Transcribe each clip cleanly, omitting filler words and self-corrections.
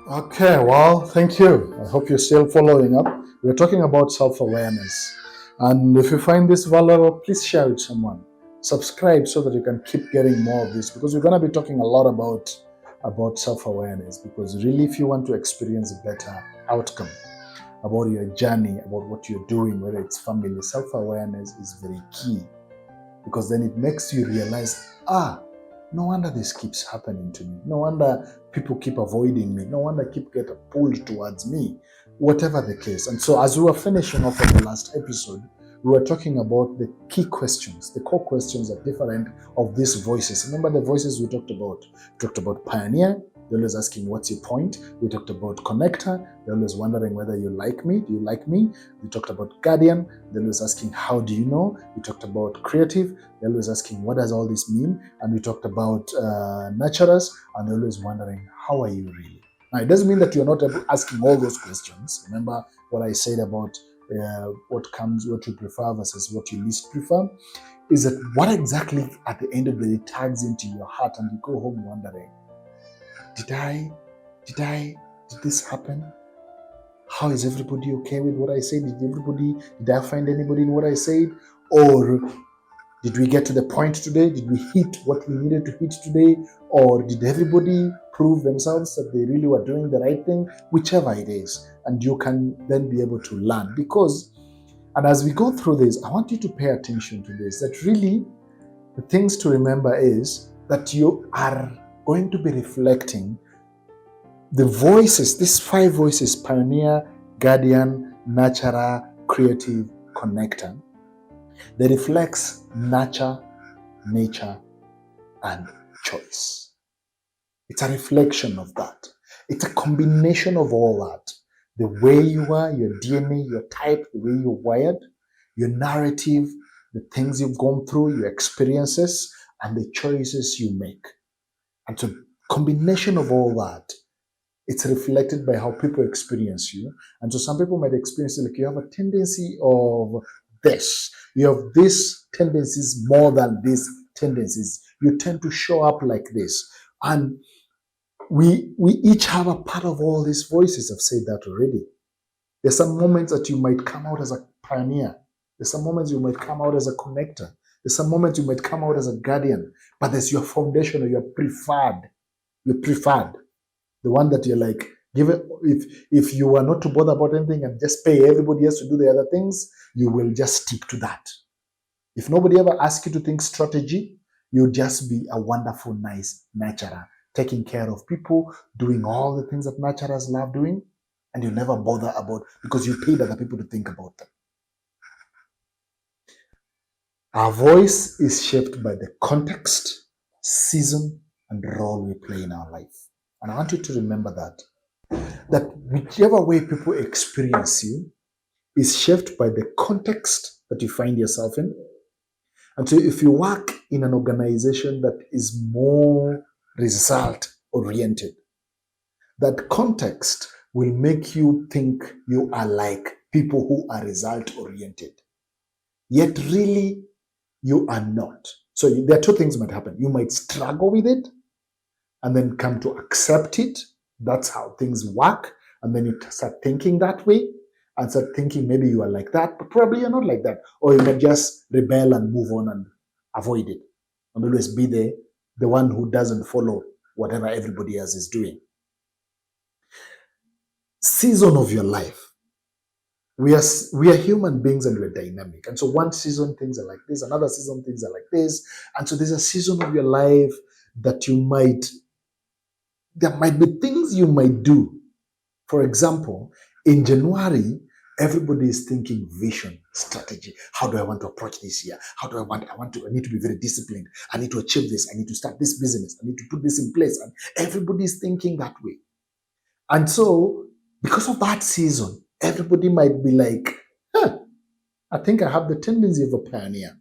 Okay, well, thank you. I hope you're still following up. We're talking about self awareness. And if you find this valuable, please share with someone. Subscribe so that you can keep getting more of this because we're going to be talking a lot about self awareness. Because really, if you want to experience a better outcome about your journey, about what you're doing, whether it's family, self awareness is very key because then it makes you realize, no wonder this keeps happening to me. No wonder people keep avoiding me. No wonder keep getting pulled towards me, whatever the case. And so as we were finishing off on the last episode, we were talking about the key questions, the core questions are different of these voices. Remember the voices we talked about? We talked about pioneer. They're always asking, what's your point? We talked about connector. They're always wondering whether you like me. Do you like me? We talked about guardian. They're always asking, how do you know? We talked about creative. They're always asking, what does all this mean? And we talked about nurturers. And they're always wondering, how are you really? Now, it doesn't mean that you're not asking all those questions. Remember what I said about what you prefer versus what you least prefer? Is that what exactly at the end of the day tags into your heart and you go home wondering, did this happen? How is everybody okay with what I said? Did I find anybody in what I said? Or did we get to the point today? Did we hit what we needed to hit today? Or did everybody prove themselves that they really were doing the right thing? Whichever it is. And you can then be able to learn. Because, and as we go through this, I want you to pay attention to this, that really the things to remember is that you are going to be reflecting the voices, these 5 voices: pioneer, guardian, nurturer, creative, connector. They reflects nurture, nature, and choice. It's a reflection of that. It's a combination of all that. The way you are, your DNA, your type, the way you're wired, your narrative, the things you've gone through, your experiences, and the choices you make. And so, combination of all that, it's reflected by how people experience you. And so some people might experience it like you have a tendency of this. You have these tendencies more than these tendencies. You tend to show up like this. And we each have a part of all these voices. I've said that already. There's some moments that you might come out as a pioneer. There's some moments you might come out as a connector. There's some moments you might come out as a guardian. But there's your foundation or your preferred. Your preferred. The one that you're like, give it, if you were not to bother about anything and just pay everybody else to do the other things, you will just stick to that. If nobody ever asks you to think strategy, you'll just be a wonderful, nice nurturer, taking care of people, doing all the things that nurturers love doing, and you never bother about because you paid other people to think about them. Our voice is shaped by the context, season, and role we play in our life. And I want you to remember that whichever way people experience you is shaped by the context that you find yourself in. And so if you work in an organization that is more result oriented, that context will make you think you are like people who are result oriented. Yet really, you are not. So there are 2 things might happen. You might struggle with it and then come to accept it. That's how things work. And then you start thinking that way and start thinking maybe you are like that, but probably you're not like that. Or you might just rebel and move on and avoid it and always be the one who doesn't follow whatever everybody else is doing. Season of your life. We are human beings and we're dynamic. And so one season things are like this, another season things are like this. And so there's a season of your life that there might be things you might do. For example, in January, everybody is thinking vision, strategy. How do I want to approach this year? I need to be very disciplined. I need to achieve this. I need to start this business. I need to put this in place. And everybody is thinking that way. And so, because of that season, everybody might be like, I think I have the tendency of a pioneer.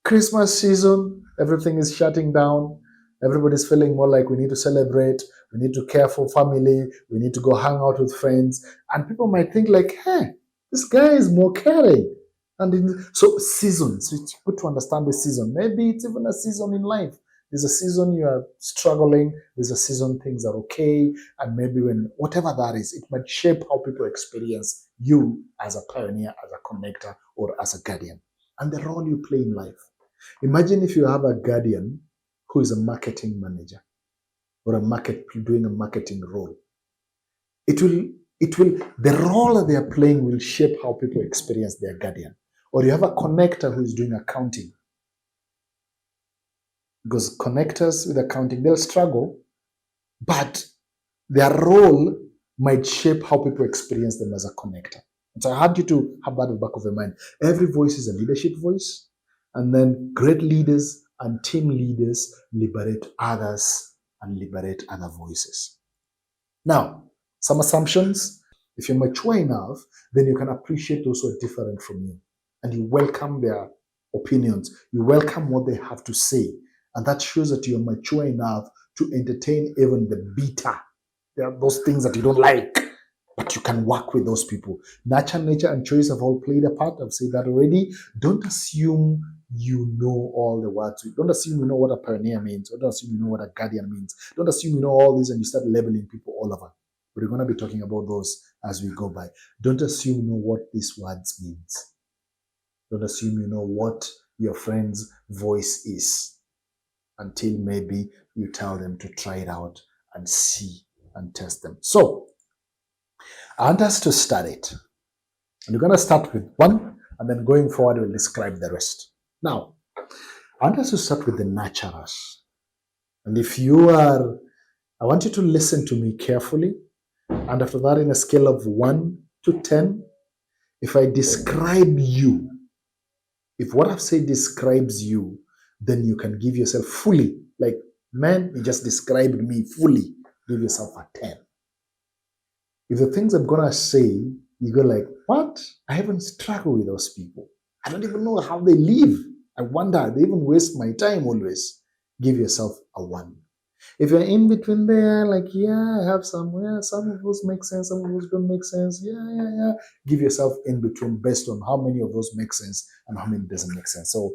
Christmas season, everything is shutting down. Everybody's feeling more like we need to celebrate. We need to care for family. We need to go hang out with friends. And people might think like, hey, this guy is more caring. And so seasons, it's good to understand the season. Maybe it's even a season in life There's a season you are struggling. There's a season things are okay. And maybe when, whatever that is, it might shape how people experience you as a pioneer, as a connector, or as a guardian. And the role you play in life. Imagine if you have a guardian who is a marketing manager or doing a marketing role. The role that they are playing will shape how people experience their guardian. Or you have a connector who is doing accounting. Because connectors with accounting, they'll struggle, but their role might shape how people experience them as a connector. And so I had you to have that in the back of your mind. Every voice is a leadership voice, and then great leaders and team leaders liberate others and liberate other voices. Now, some assumptions. If you're mature enough, then you can appreciate those who are different from you, and you welcome their opinions. You welcome what they have to say, and that shows that you're mature enough to entertain even the bitter. There are those things that you don't like, but you can work with those people. Nature, and choice have all played a part. I've said that already. Don't assume you know all the words. Don't assume you know what a pioneer means. Don't assume you know what a guardian means. Don't assume you know all this and you start labeling people all over. We're going to be talking about those as we go by. Don't assume you know what these words means. Don't assume you know what your friend's voice is until maybe you tell them to try it out and see and test them. So, I want us to start it. And we're going to start with one, and then going forward, we'll describe the rest. Now, I want us to start with the nurturers. And I want you to listen to me carefully. And after that, in a scale of 1 to 10, if I describe you, if what I've said describes you, then you can give yourself fully, like, man, you just described me fully. Give yourself a 10. If the things I'm going to say, you go like, what? I haven't struggled with those people. I don't even know how they live. I wonder, they even waste my time always. Give yourself a 1. If you're in between there, like, yeah, I have some of those make sense, some of those don't make sense. Yeah. Give yourself in between based on how many of those make sense and how many doesn't make sense. So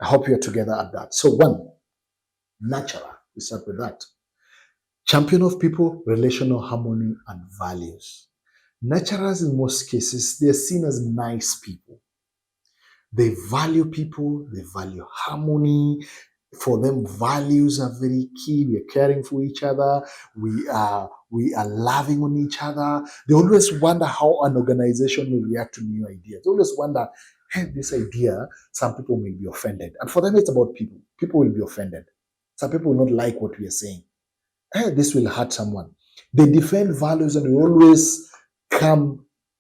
I hope you're together at that. So 1, nurturer. We start with that. Champion of people, relational harmony, and values. Nurturers, in most cases, they're seen as nice people. They value people, they value harmony. For them, values are very key. We are caring for each other. We are loving on each other. They always wonder how an organization will react to new ideas. They always wonder, hey, this idea, some people may be offended. And for them, it's about people. People will be offended. Some people will not like what we are saying. Hey, this will hurt someone. They defend values, and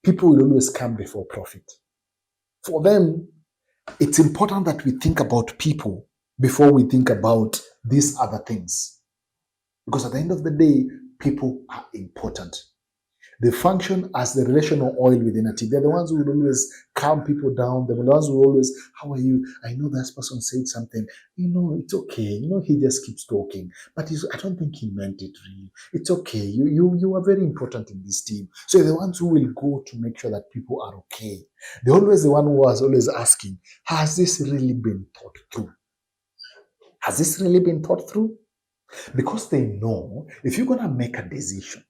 people will always come before profit. For them, it's important that we think about people before we think about these other things. Because at the end of the day, people are important. They function as the relational oil within a team. They're the ones who will always calm people down. They're the ones who always, how are you? I know this person said something. It's okay. He just keeps talking. But I don't think he meant it really. It's okay. You are very important in this team. So they're the ones who will go to make sure that people are okay. They're always the one who was always asking, has this really been thought through? Has this really been thought through? Because they know if you're going to make a decision,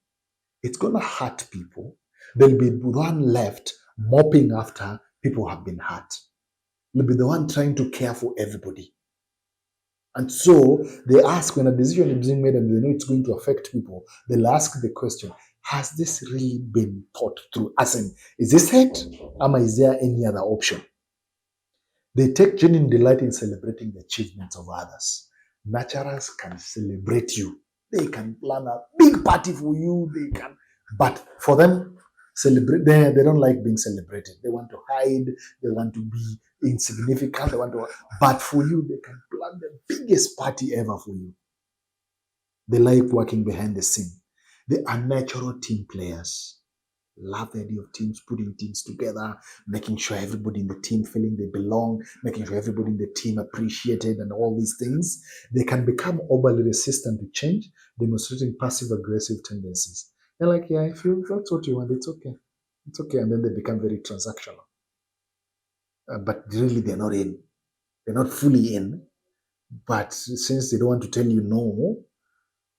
it's going to hurt people. There'll be one left mopping after people have been hurt. They'll be the one trying to care for everybody. And so they ask, when a decision is being made and they know it's going to affect people, they'll ask the question, has this really been thought through? As in, is this it? Or is there any other option? They take genuine delight in celebrating the achievements of others. Nurturers can celebrate you. They can plan a big party for you. But for them, they don't like being celebrated. They want to hide. They want to be insignificant. But for you, they can plan the biggest party ever for you. They like working behind the scene. They are natural team players. Love the idea of teams, putting teams together, making sure everybody in the team feeling they belong, making sure everybody in the team appreciated, and all these things. They can become overly resistant to change, demonstrating passive-aggressive tendencies. They're like, yeah, if that's what you want, it's okay. It's okay. And then they become very transactional. But really, they're not in. They're not fully in. But since they don't want to tell you no,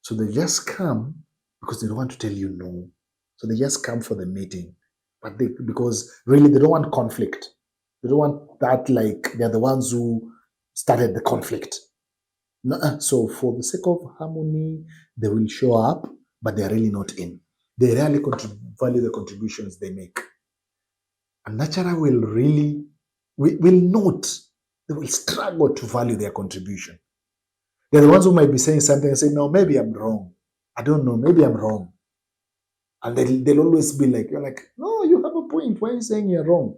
so they just come because they don't want to tell you no. So they just come for the meeting. But because really they don't want conflict. They don't want that, like they're the ones who started the conflict. Nuh-uh. So for the sake of harmony, they will show up, but they're really not in. They rarely value the contributions they make. A nurturer will really, will not, they will struggle to value their contribution. They're the ones who might be saying something and say, no, maybe I'm wrong. I don't know, maybe I'm wrong. And they'll always be like, you're like, no, you have a point. Why are you saying you're wrong?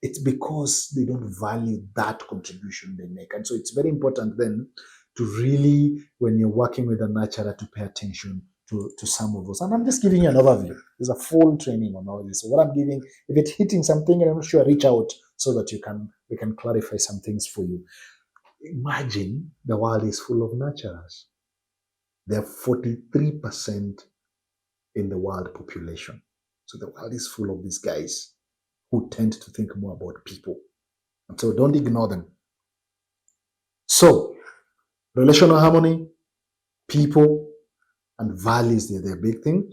It's because they don't value that contribution they make. And so it's very important then to really, when you're working with a nurturer, to pay attention to some of those. And I'm just giving you an overview. There's a full training on all this. So what I'm giving, if it's hitting something, and I'm not sure, reach out so that we can clarify some things for you. Imagine the world is full of nurturers. There are 43% in the world population. So the world is full of these guys who tend to think more about people. And so don't ignore them. So relational harmony, people, and values, they're their big thing.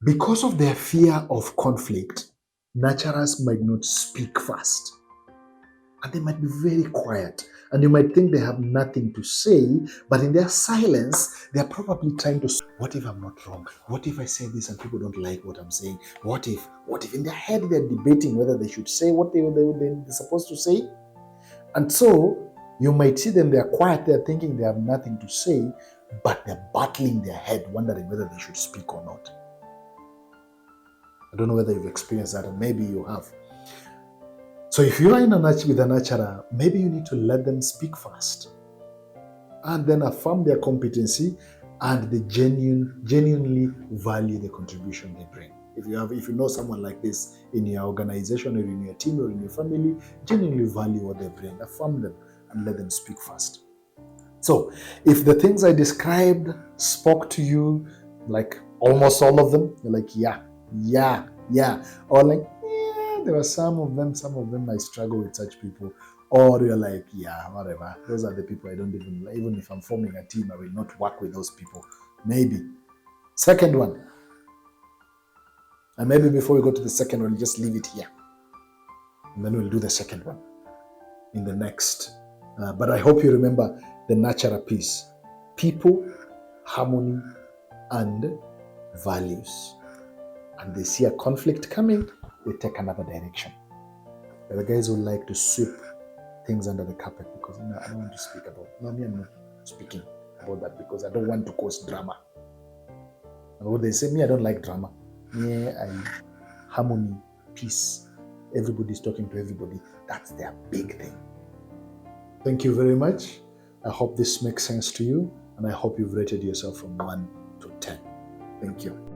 Because of their fear of conflict, nurturers might not speak fast. And they might be very quiet. And you might think they have nothing to say, but in their silence, they're probably trying to, what if I'm not wrong? What if I say this and people don't like what I'm saying? What if in their head they're debating whether they should say what they're supposed to say? And so you might see them, they're quiet, they're thinking they have nothing to say, but they're battling their head, wondering whether they should speak or not. I don't know whether you've experienced that, or maybe you have. So if you're in with a nurturer, maybe you need to let them speak first and then affirm their competency, and they genuinely value the contribution they bring. If you know someone like this in your organization or in your team or in your family, genuinely value what they bring, affirm them and let them speak first. So if the things I described spoke to you, like almost all of them, you're like, yeah, or like, there are some of them I struggle with such people. Or you're like, yeah, whatever. Those are the people I don't even if I'm forming a team, I will not work with those people. Maybe. Second one. And maybe before we go to the second one, just leave it here. And then we'll do the second one in the next. But I hope you remember the nurturer piece. People, harmony, and values. And they see a conflict coming, they take another direction. There are guys who like to sweep things under the carpet because no, I don't want to speak about it. No, I'm not speaking about that because I don't want to cause drama. And what they say, I don't like drama. Harmony, peace. Everybody's talking to everybody. That's their big thing. Thank you very much. I hope this makes sense to you, and I hope you've rated yourself from 1 to 10. Thank you.